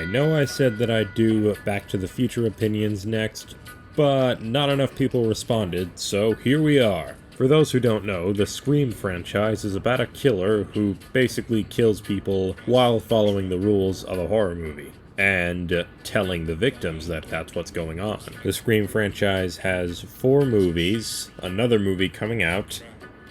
I know I said that I'd do Back to the Future opinions next, but not enough people responded, so here we are. For those who don't know, the Scream franchise is about a killer who basically kills people while following the rules of a horror movie, and telling the victims that that's what's going on. The Scream franchise has 4 movies, another movie coming out,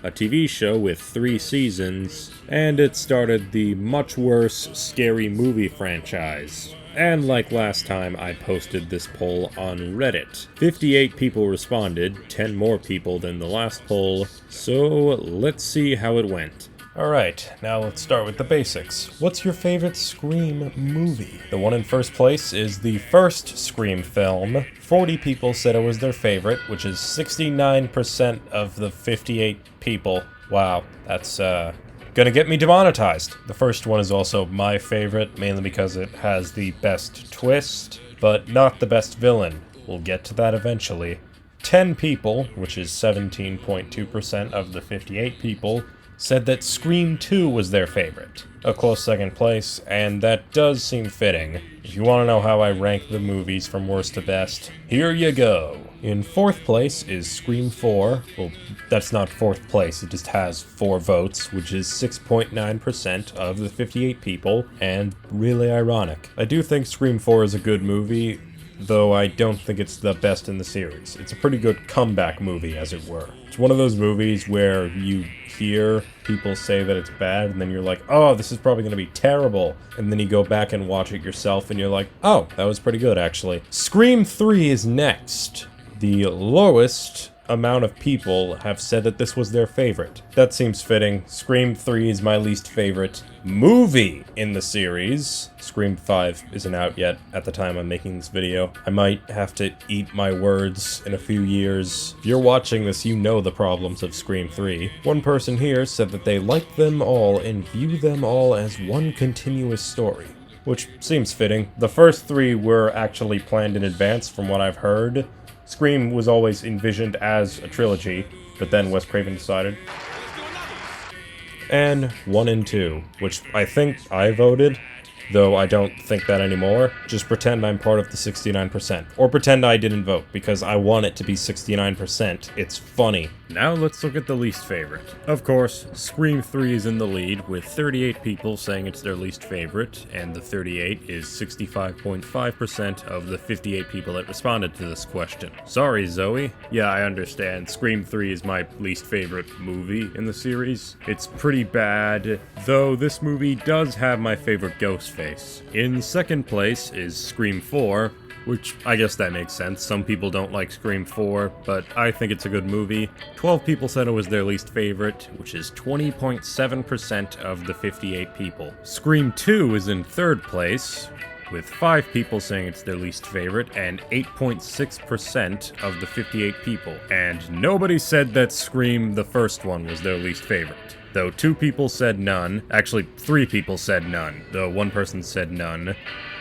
a TV show with 3 seasons, and it started the much worse Scary Movie franchise. And like last time, I posted this poll on Reddit. 58 people responded, 10 more people than the last poll, so let's see how it went. Alright, now let's start with the basics. What's your favorite Scream movie? The one in first place is the first Scream film. 40 people said it was their favorite, which is 69% of the 58 people. Wow, that's gonna get me demonetized. The first one is also my favorite, mainly because it has the best twist, but not the best villain. We'll get to that eventually. 10 people, which is 17.2% of the 58 people, said that Scream 2 was their favorite. A close second place, and that does seem fitting. If you want to know how I rank the movies from worst to best, here you go. In fourth place is Scream 4. Well, that's not fourth place, it just has 4 votes, which is 6.9% of the 58 people, and really ironic. I do think Scream 4 is a good movie, though I don't think it's the best in the series. It's a pretty good comeback movie, as it were. It's one of those movies where you hear people say that it's bad, and then you're like, oh, this is probably going to be terrible. And then you go back and watch it yourself, and you're like, oh, that was pretty good, actually. Scream 3 is next. The lowest amount of people have said that this was their favorite. That seems fitting. Scream 3 is my least favorite movie in the series. Scream 5 isn't out yet at the time I'm making this video. I might have to eat my words in a few years. If you're watching this, you know the problems of Scream 3. One person here said that they like them all and view them all as one continuous story, which seems fitting. The first 3 were actually planned in advance from what I've heard. Scream was always envisioned as a trilogy, but then Wes Craven decided. And 1 and 2, which I think I voted, though I don't think that anymore. Just pretend I'm part of the 69%. Or pretend I didn't vote, because I want it to be 69%. It's funny. Now let's look at the least favorite. Of course, Scream 3 is in the lead, with 38 people saying it's their least favorite, and the 38 is 65.5% of the 58 people that responded to this question. Sorry, Zoe. Yeah, I understand. Scream 3 is my least favorite movie in the series. It's pretty bad, though this movie does have my favorite Ghostface. In second place is Scream 4, which I guess that makes sense. Some people don't like Scream 4, but I think it's a good movie. 12 people said it was their least favorite, which is 20.7% of the 58 people. Scream 2 is in third place, with 5 people saying it's their least favorite, and 8.6% of the 58 people. And nobody said that Scream, the first one, was their least favorite. Though 2 people said none. Actually, 3 people said none, though 1 person said none.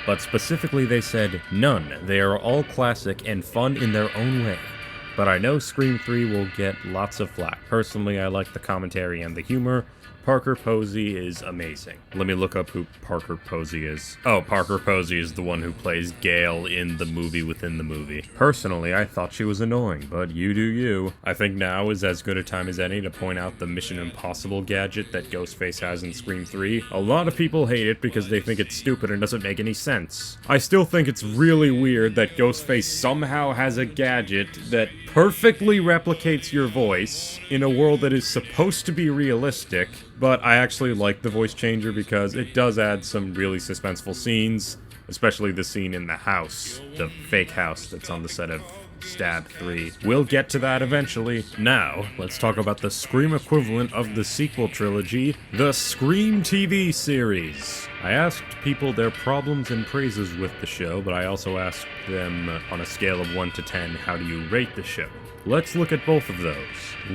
But specifically they said none. They are all classic and fun in their own way. But I know Scream 3 will get lots of flack. Personally, I like the commentary and the humor. Parker Posey is amazing. Let me look up who Parker Posey is. Oh, Parker Posey is the one who plays Gale in the movie within the movie. Personally, I thought she was annoying, but you do you. I think now is as good a time as any to point out the Mission Impossible gadget that Ghostface has in Scream 3. A lot of people hate it because they think it's stupid and doesn't make any sense. I still think it's really weird that Ghostface somehow has a gadget that perfectly replicates your voice in a world that is supposed to be realistic. But I actually like the voice changer because it does add some really suspenseful scenes, especially the scene in the house, the fake house that's on the set of Stab 3. We'll get to that eventually. Now, let's talk about the Scream equivalent of the sequel trilogy, the Scream TV series. I asked people their problems and praises with the show, but I also asked them on a scale of 1 to 10, how do you rate the show? Let's look at both of those.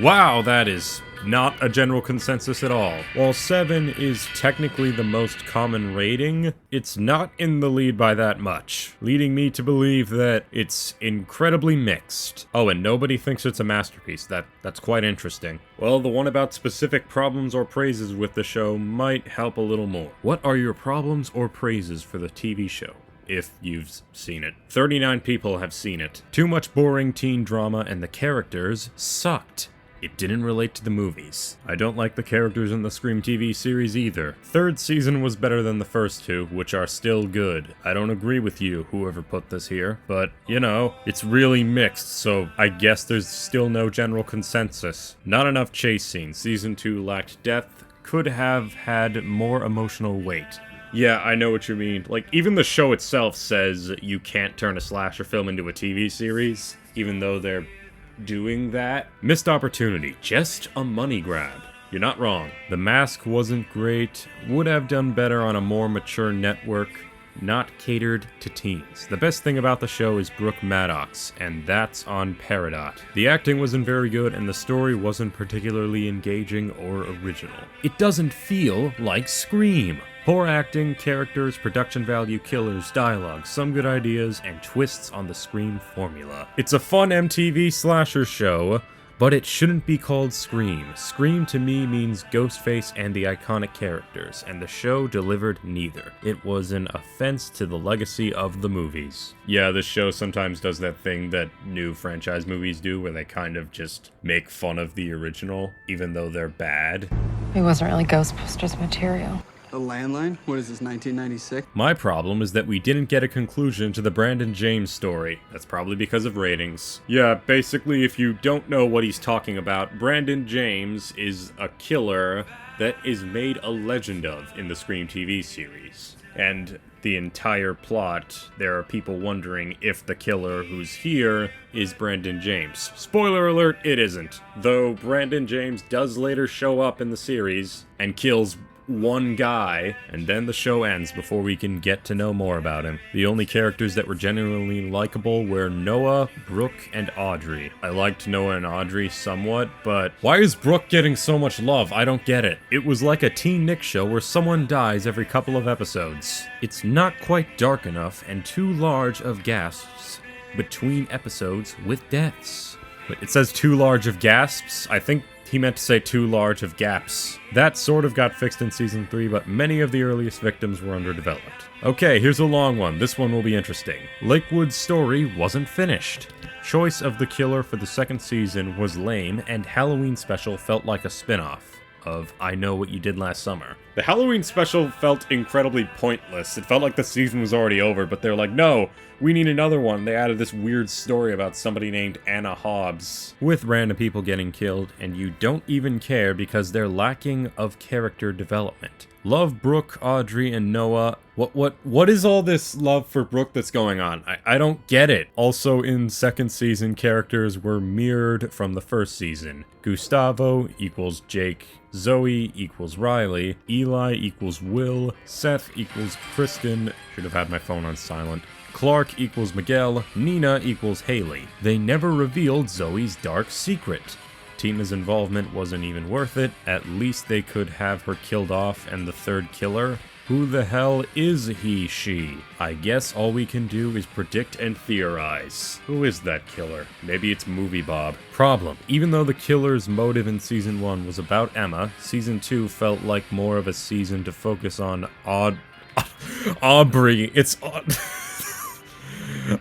Wow, that is not a general consensus at all. While 7 is technically the most common rating, it's not in the lead by that much, leading me to believe that it's incredibly mixed. Oh, and nobody thinks it's a masterpiece. That's quite interesting. Well, the one about specific problems or praises with the show might help a little more. What are your problems or praises for the TV show? if you've seen it. 39 people have seen it. Too much boring teen drama and the characters sucked. It didn't relate to the movies. I don't like the characters in the Scream TV series either. Third season was better than the first two, which are still good. I don't agree with you, whoever put this here, but, you know, it's really mixed, so I guess there's still no general consensus. Not enough chase scenes. Season 2 lacked depth, could have had more emotional weight. Yeah, I know what you mean. Like, even the show itself says you can't turn a slasher film into a TV series, even though they're doing that. Missed opportunity, just a money grab. You're not wrong. The Mask wasn't great, would have done better on a more mature network, not catered to teens. The best thing about the show is Brooke Maddox, and that's on Peridot. The acting wasn't very good, and the story wasn't particularly engaging or original. It doesn't feel like Scream. Poor acting, characters, production value, killers, dialogue, some good ideas, and twists on the Scream formula. It's a fun MTV slasher show, but it shouldn't be called Scream. Scream to me means Ghostface and the iconic characters, and the show delivered neither. It was an offense to the legacy of the movies. Yeah, this show sometimes does that thing that new franchise movies do, where they kind of just make fun of the original, even though they're bad. It wasn't really Ghostbusters material. A landline? What is this, 1996? My problem is that we didn't get a conclusion to the Brandon James story. That's probably because of ratings. Yeah, basically, if you don't know what he's talking about, Brandon James is a killer that is made a legend of in the Scream TV series. And the entire plot, there are people wondering if the killer who's here is Brandon James. Spoiler alert, it isn't. Though Brandon James does later show up in the series and kills one guy, and then the show ends before we can get to know more about him. The only characters that were genuinely likable were Noah, Brooke, and Audrey. I liked Noah and Audrey somewhat, but why is Brooke getting so much love? I don't get it. It was like a Teen Nick show where someone dies every couple of episodes. It's not quite dark enough and too large of gasps between episodes with deaths. But it says too large of gasps? I think he meant to say too large of gaps. That sort of got fixed in Season 3, but many of the earliest victims were underdeveloped. Okay, here's a long one. This one will be interesting. Lakewood's story wasn't finished. Choice of the killer for the second season was lame, and Halloween special felt like a spin-off of I Know What You Did Last Summer. The Halloween special felt incredibly pointless. It felt like the season was already over, but they're like, no, we need another one. They added this weird story about somebody named Anna Hobbs, with random people getting killed, and you don't even care because they're lacking of character development. Love Brooke, Audrey, and Noah. What is all this love for Brooke that's going on? I don't get it. Also, in second season, characters were mirrored from the first season. Gustavo equals Jake, Zoe equals Riley, Eli equals Will, Seth equals Kristen, should have had my phone on silent, Clark equals Miguel, Nina equals Haley. They never revealed Zoe's dark secret. Tina's involvement wasn't even worth it. At least they could have her killed off and the third killer. Who the hell is he, she? I guess all we can do is predict and theorize. Who is that killer? Maybe it's Movie Bob. Problem: even though the killer's motive in Season 1 was about Emma, Season 2 felt like more of a season to focus on Aubrey. It's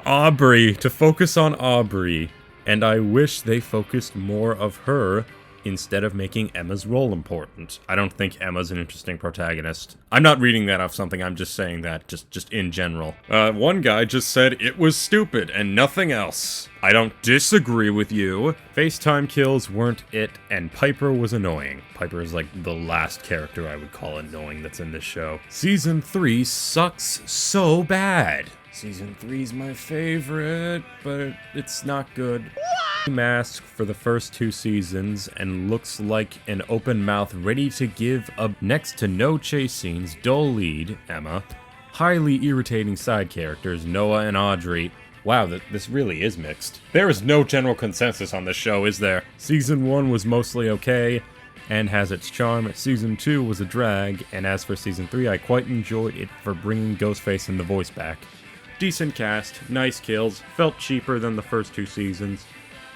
Aubrey. To focus on Aubrey. And I wish they focused more of her instead of making Emma's role important. I don't think Emma's an interesting protagonist. I'm not reading that off something, I'm just saying that, just in general. One guy just said it was stupid and nothing else. I don't disagree with you. FaceTime kills weren't it, and Piper was annoying. Piper is like the last character I would call annoying that's in this show. Season 3 sucks so bad. Season 3's my favorite, but it's not good. Mask for the first 2 seasons and looks like an open mouth ready to give up. Next to no chase scenes, dull lead, Emma, highly irritating side characters, Noah and Audrey. Wow, this really is mixed. There is no general consensus on this show, is there? Season 1 was mostly okay and has its charm. Season 2 was a drag, and as for Season 3, I quite enjoyed it for bringing Ghostface and the voice back. Decent cast, nice kills, felt cheaper than the first 2 seasons.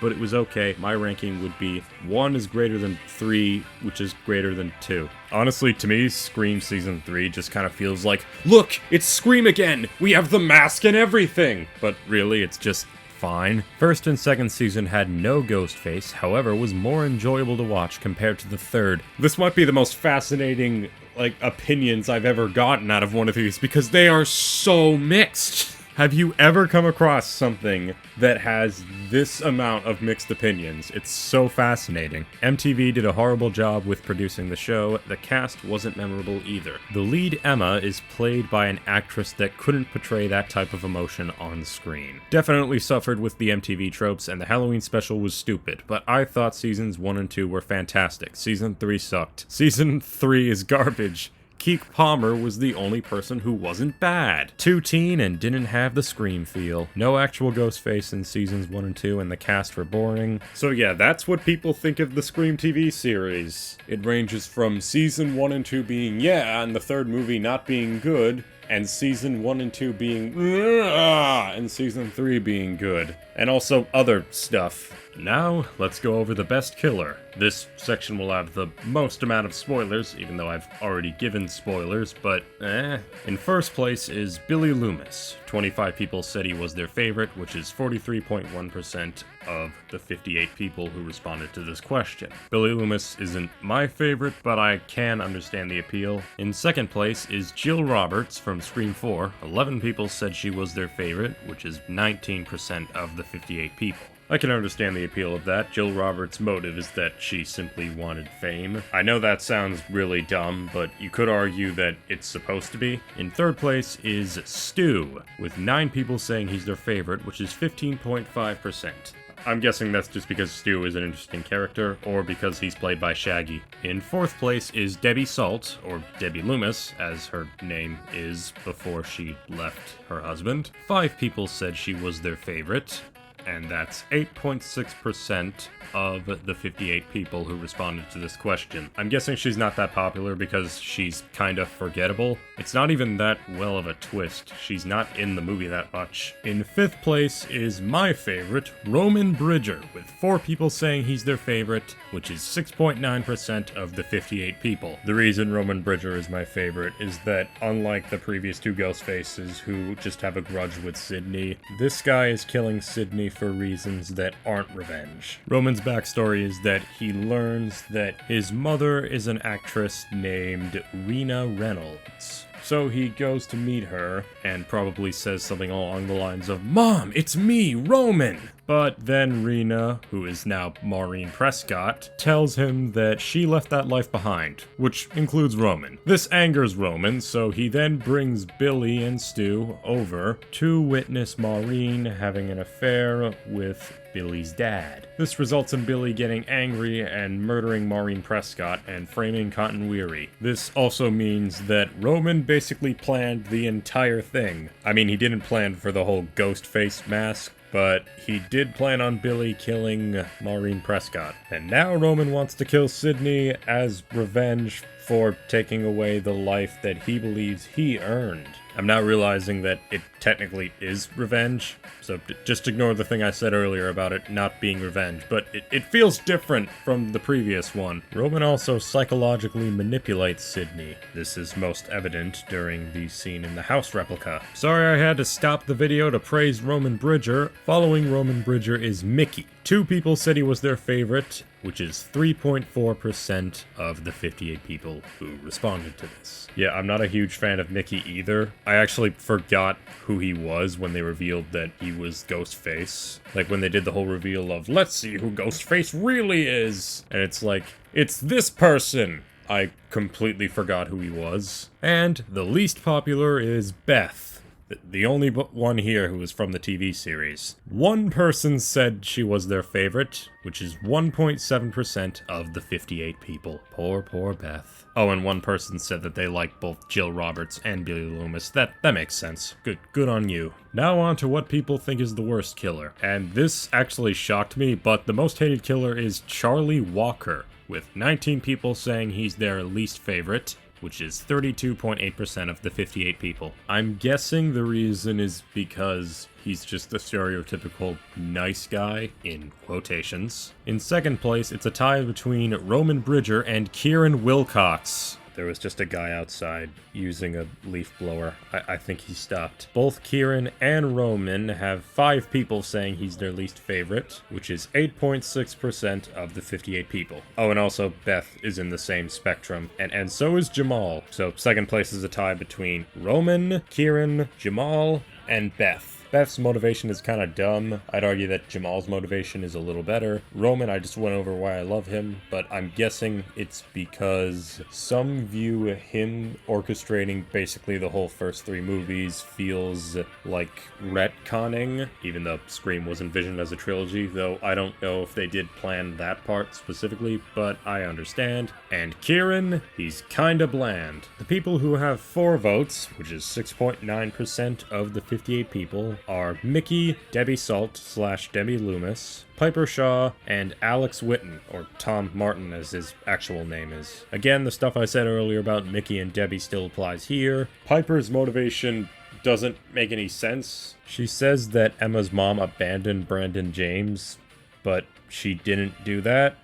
but it was okay. My ranking would be 1 is greater than 3, which is greater than 2. Honestly, to me, Scream Season 3 just kind of feels like, look, it's Scream again! We have the mask and everything! But really, it's just fine. First and second season had no Ghostface, however, was more enjoyable to watch compared to the third. This might be the most fascinating, opinions I've ever gotten out of one of these, because they are so mixed. Have you ever come across something that has this amount of mixed opinions? It's so fascinating. MTV did a horrible job with producing the show. The cast wasn't memorable either. The lead, Emma, is played by an actress that couldn't portray that type of emotion on screen. Definitely suffered with the MTV tropes, and the Halloween special was stupid, but I thought seasons 1 and 2 were fantastic. Season 3 sucked. Season 3 is garbage. Keek Palmer was the only person who wasn't bad. Too teen and didn't have the Scream feel. No actual Ghostface in seasons 1 and 2, and the cast were boring. So yeah, that's what people think of the Scream TV series. It ranges from season 1 and 2 being yeah, and the third movie not being good, and season 1 and 2 being and season 3 being good. And also other stuff. Now, let's go over the best killer. This section will have the most amount of spoilers, even though I've already given spoilers, but In first place is Billy Loomis. 25 people said he was their favorite, which is 43.1% of the 58 people who responded to this question. Billy Loomis isn't my favorite, but I can understand the appeal. In second place is Jill Roberts from Scream 4. 11 people said she was their favorite, which is 19% of the 58 people. I can understand the appeal of that. Jill Roberts' motive is that she simply wanted fame. I know that sounds really dumb, but you could argue that it's supposed to be. In third place is Stu, with 9 people saying he's their favorite, which is 15.5%. I'm guessing that's just because Stu is an interesting character, or because he's played by Shaggy. In fourth place is Debbie Salt, or Debbie Loomis, as her name is before she left her husband. 5 people said she was their favorite, and that's 8.6% of the 58 people who responded to this question. I'm guessing she's not that popular because she's kind of forgettable. It's not even that well of a twist. She's not in the movie that much. In fifth place is my favorite, Roman Bridger, with 4 people saying he's their favorite, which is 6.9% of the 58 people. The reason Roman Bridger is my favorite is that, unlike the previous 2 Ghostfaces who just have a grudge with Sidney, this guy is killing Sidney for reasons that aren't revenge. Roman's backstory is that he learns that his mother is an actress named Rena Reynolds. So he goes to meet her and probably says something along the lines of, "Mom, it's me, Roman!" But then Rena, who is now Maureen Prescott, tells him that she left that life behind, which includes Roman. This angers Roman, so he then brings Billy and Stu over to witness Maureen having an affair with Billy's dad. This results in Billy getting angry and murdering Maureen Prescott and framing Cotton Weary. This also means that Roman basically planned the entire thing. I mean, he didn't plan for the whole ghost face mask, but he did plan on Billy killing Maureen Prescott. And now Roman wants to kill Sidney as revenge for taking away the life that he believes he earned. I'm now realizing that it technically is revenge, so just ignore the thing I said earlier about it not being revenge, but it feels different from the previous one. Roman also psychologically manipulates Sidney. This is most evident during the scene in the house replica. Sorry I had to stop the video to praise Roman Bridger. Following Roman Bridger is Mickey. 2 people said he was their favorite, which is 3.4% of the 58 people who responded to this. Yeah, I'm not a huge fan of Mickey either. I actually forgot who he was when they revealed that he was Ghostface. Like when they did the whole reveal of, let's see who Ghostface really is. And it's like, it's this person. I completely forgot who he was. And the least popular is Beth. The only one here who is from the TV series. 1 person said she was their favorite, which is 1.7% of the 58 people. Poor Beth. Oh, and 1 person said that they like both Jill Roberts and Billy Loomis. That makes sense. Good on you. Now on to what people think is the worst killer. And this actually shocked me, but the most hated killer is Charlie Walker, with 19 people saying he's their least favorite, which is 32.8% of the 58 people. I'm guessing the reason is because he's just a stereotypical nice guy, in quotations. In second place, it's a tie between Roman Bridger and Kieran Wilcox. There was just a guy outside using a leaf blower. I think he stopped. Both Kieran and Roman have 5 people saying he's their least favorite, which is 8.6% of the 58 people. Oh, and also Beth is in the same spectrum, and so is Jamal. So second place is a tie between Roman, Kieran, Jamal, and Beth. Beth's motivation is kind of dumb. I'd argue that Jamal's motivation is a little better. Roman, I just went over why I love him, but I'm guessing it's because some view him orchestrating basically the whole first 3 movies feels like retconning, even though Scream was envisioned as a trilogy, though I don't know if they did plan that part specifically, but I understand. And Kieran, he's kinda bland. The people who have 4 votes, which is 6.9% of the 58 people, are Mickey, Debbie Salt / Debbie Loomis, Piper Shaw, and Alex Whitten, or Tom Martin as his actual name is. Again, the stuff I said earlier about Mickey and Debbie still applies here. Piper's motivation doesn't make any sense. She says that Emma's mom abandoned Brandon James, but she didn't do that.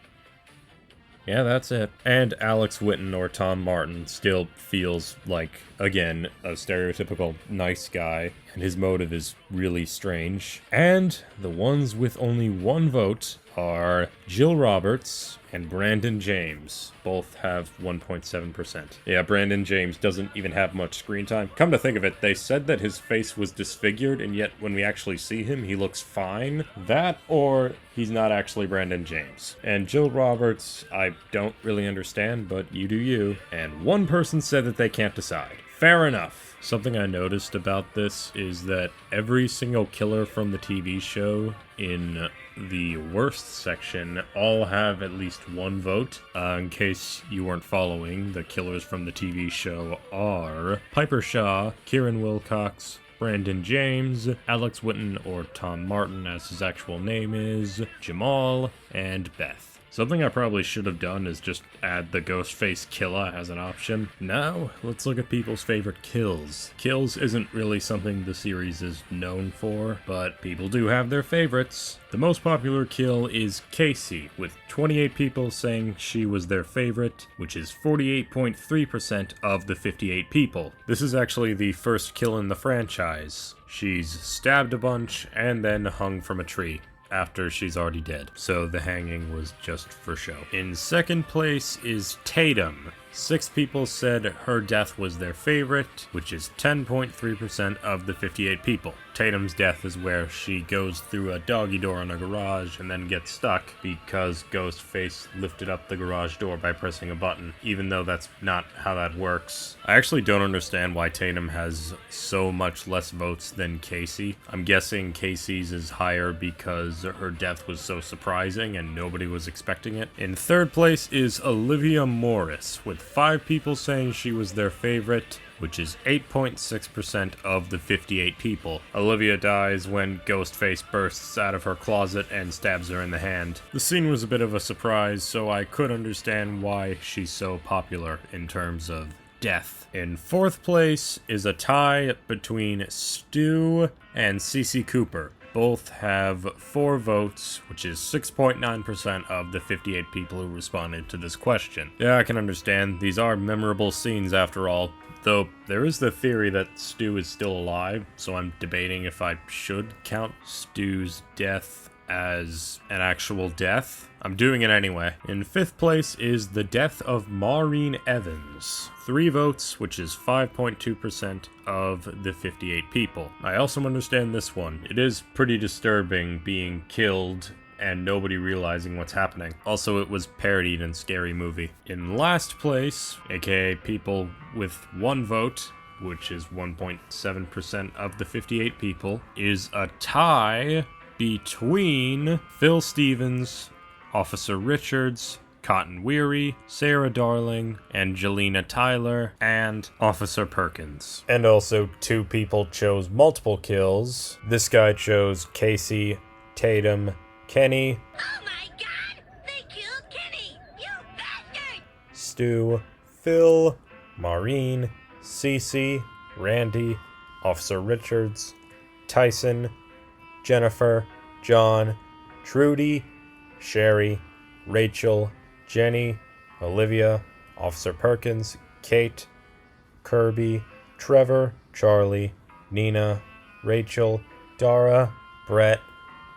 Yeah, that's it. And Alex Whitten, or Tom Martin, still feels like, again, a stereotypical nice guy, and his motive is really strange. And the ones with only 1 vote are Jill Roberts and Brandon James. Both have 1.7%. Yeah, Brandon James doesn't even have much screen time. Come to think of it, they said that his face was disfigured, and yet when we actually see him, he looks fine. That, or he's not actually Brandon James. And Jill Roberts, I don't really understand, but you do you. And one person said that they can't decide. Fair enough. Something I noticed about this is that every single killer from the TV show in the worst section all have at least 1 vote. In case you weren't following, the killers from the TV show are Piper Shaw, Kieran Wilcox, Brandon James, Alex Whitten, or Tom Martin as his actual name is, Jamal, and Beth. Something I probably should have done is just add the Ghostface Killer as an option. Now, let's look at people's favorite kills. Kills isn't really something the series is known for, but people do have their favorites. The most popular kill is Casey, with 28 people saying she was their favorite, which is 48.3% of the 58 people. This is actually the first kill in the franchise. She's stabbed a bunch and then hung from a tree after she's already dead, so the hanging was just for show. In second place is Tatum. 6 people said her death was their favorite, which is 10.3% of the 58 people. Tatum's death is where she goes through a doggy door in a garage and then gets stuck because Ghostface lifted up the garage door by pressing a button, even though that's not how that works. I actually don't understand why Tatum has so much less votes than Casey. I'm guessing Casey's is higher because her death was so surprising and nobody was expecting it. In third place is Olivia Morris, with 5 people saying she was their favorite, which is 8.6% of the 58 people. Olivia dies when Ghostface bursts out of her closet and stabs her in the hand. The scene was a bit of a surprise, so I could understand why she's so popular in terms of death. In fourth place is a tie between Stu and Cece Cooper. Both have 4 votes, which is 6.9% of the 58 people who responded to this question. Yeah, I can understand. These are memorable scenes after all. Though there is the theory that Stu is still alive, so I'm debating if I should count Stu's death as an actual death. I'm doing it anyway. In fifth place is the death of Maureen Evans. 3 votes, which is 5.2% of the 58 people. I also understand this one. It is pretty disturbing being killed and nobody realizing what's happening. Also, it was parodied in Scary Movie. In last place, aka people with 1 vote, which is 1.7% of the 58 people, is a tie between Phil Stevens, Officer Richards, Cotton Weary, Sarah Darling, Angelina Tyler, and Officer Perkins. And also 2 people chose multiple kills. This guy chose Casey, Tatum, Kenny. Oh my god! They killed Kenny! You bastard! Stu, Phil, Maureen, Cece, Randy, Officer Richards, Tyson, Jennifer, John, Trudy, Sherry, Rachel, Jenny, Olivia, Officer Perkins, Kate, Kirby, Trevor, Charlie, Nina, Rachel, Dara, Brett,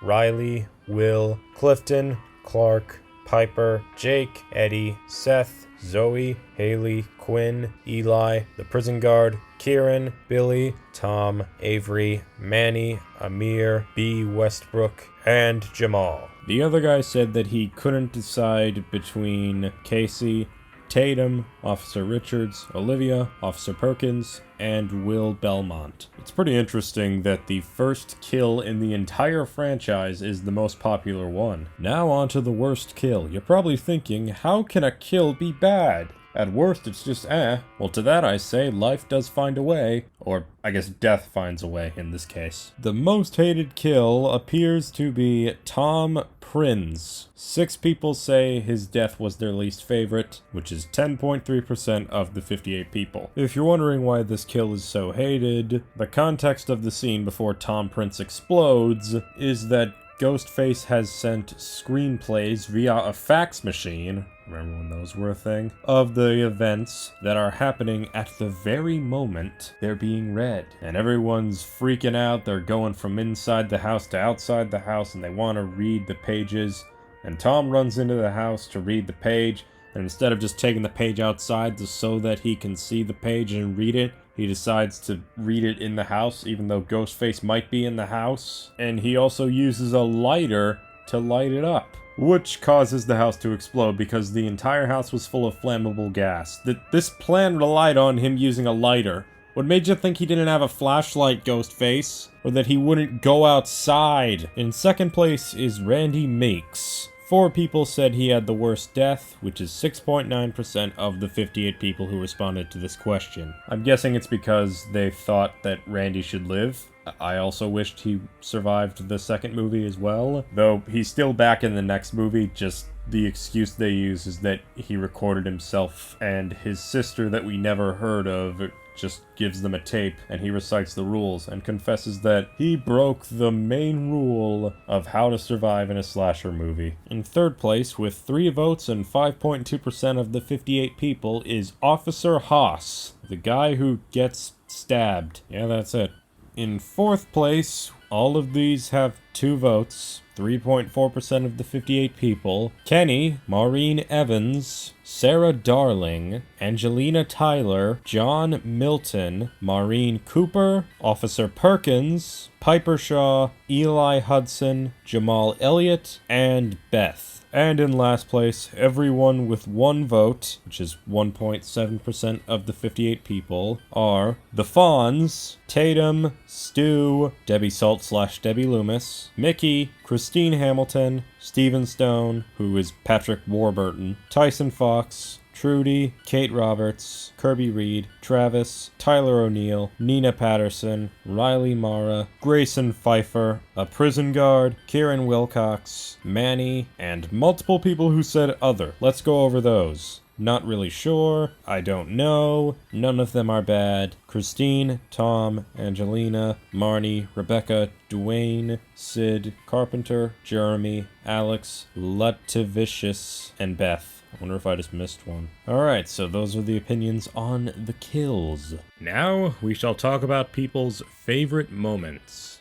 Riley, Will, Clifton, Clark, Piper, Jake, Eddie, Seth, Zoe, Haley, Quinn, Eli, the prison guard, Kieran, Billy, Tom, Avery, Manny, Amir, B. Westbrook, and Jamal. The other guy said that he couldn't decide between Casey, Tatum, Officer Richards, Olivia, Officer Perkins, and Will Belmont. It's pretty interesting that the first kill in the entire franchise is the most popular one. Now on to the worst kill. You're probably thinking, how can a kill be bad? At worst, it's just Well, to that I say, life does find a way. Or, I guess death finds a way in this case. The most hated kill appears to be Tom Prinz. 6 people say his death was their least favorite, which is 10.3% of the 58 people. If you're wondering why this kill is so hated, the context of the scene before Tom Prinz explodes is that Ghostface has sent screenplays via a fax machine, remember when those were a thing, of the events that are happening at the very moment they're being read. And everyone's freaking out, they're going from inside the house to outside the house, and they want to read the pages. And Tom runs into the house to read the page, and instead of just taking the page outside so that he can see the page and read it, he decides to read it in the house, even though Ghostface might be in the house. And he also uses a lighter to light it up, which causes the house to explode because the entire house was full of flammable gas. This plan relied on him using a lighter. What made you think he didn't have a flashlight, Ghostface? Or that he wouldn't go outside? In second place is Randy Meeks. 4 people said he had the worst death, which is 6.9% of the 58 people who responded to this question. I'm guessing it's because they thought that Randy should live. I also wished he survived the second movie as well, though he's still back in the next movie. Just the excuse they use is that he recorded himself and his sister that we never heard of just gives them a tape, and he recites the rules and confesses that he broke the main rule of how to survive in a slasher movie. In third place, with 3 votes and 5.2% of the 58 people, is Officer Haas, the guy who gets stabbed. Yeah, that's it. In fourth place, all of these have 2 votes, 3.4% of the 58 people. Kenny, Maureen Evans, Sarah Darling, Angelina Tyler, John Milton, Maureen Cooper, Officer Perkins, Piper Shaw, Eli Hudson, Jamal Elliott, and Beth. And in last place, everyone with 1 vote, which is 1.7% of the 58 people, are the Fawns, Tatum, Stu, Debbie Salt / Debbie Loomis, Mickey, Christine Hamilton, Stephen Stone, who is Patrick Warburton, Tyson Fox, Trudy, Kate Roberts, Kirby Reed, Travis, Tyler O'Neill, Nina Patterson, Riley Mara, Grayson Pfeiffer, a prison guard, Kieran Wilcox, Manny, and multiple people who said other. Let's go over those. Not really sure, I don't know, none of them are bad. Christine, Tom, Angelina, Marnie, Rebecca, Dwayne, Sid, Carpenter, Jeremy, Alex, Lutvicious, and Beth. I wonder if I just missed one. Alright, so those are the opinions on the kills. Now, we shall talk about people's favorite moments.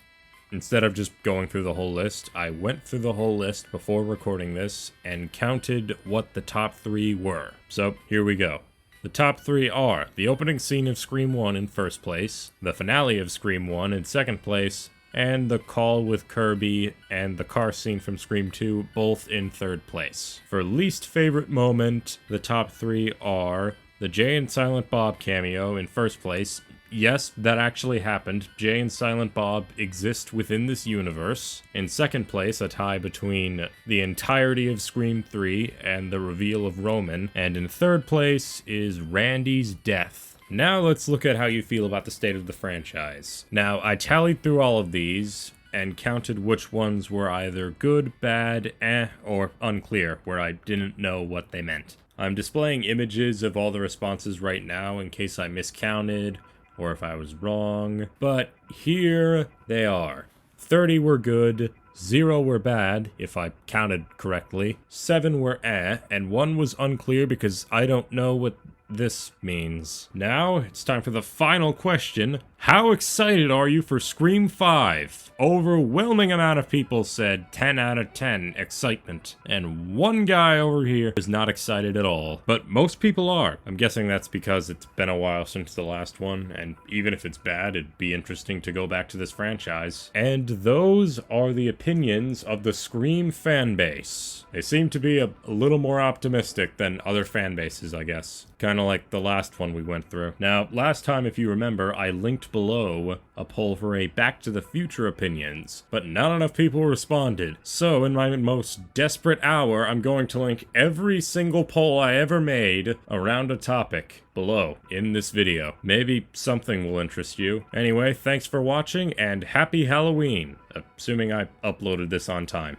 Instead of just going through the whole list, I went through the whole list before recording this and counted what the top 3 were. So, here we go. The top 3 are the opening scene of Scream 1 in first place, the finale of Scream 1 in second place, and the call with Kirby and the car scene from Scream 2 both in third place. For least favorite moment, the top 3 are the Jay and Silent Bob cameo in first place. Yes, that actually happened. Jay and Silent Bob exist within this universe. In second place, a tie between the entirety of Scream 3 and the reveal of Roman. And in third place is Randy's death. Now let's look at how you feel about the state of the franchise. Now, I tallied through all of these and counted which ones were either good, bad, or unclear, where I didn't know what they meant. I'm displaying images of all the responses right now in case I miscounted or if I was wrong, but here they are. 30 were good, 0 were bad, if I counted correctly, 7 were and 1 was unclear because I don't know what this means. Now, it's time for the final question. How excited are you for Scream 5? Overwhelming amount of people said 10 out of 10 excitement. And one guy over here is not excited at all. But most people are. I'm guessing that's because it's been a while since the last one, and even if it's bad, it'd be interesting to go back to this franchise. And those are the opinions of the Scream fan base. They seem to be a little more optimistic than other fan bases, I guess. Kind of like the last one we went through. Now, last time, if you remember, I linked below a poll for a Back to the Future opinions, but not enough people responded. So, in my most desperate hour, I'm going to link every single poll I ever made around a topic below in this video. Maybe something will interest you. Anyway, thanks for watching, and happy Halloween, assuming I uploaded this on time.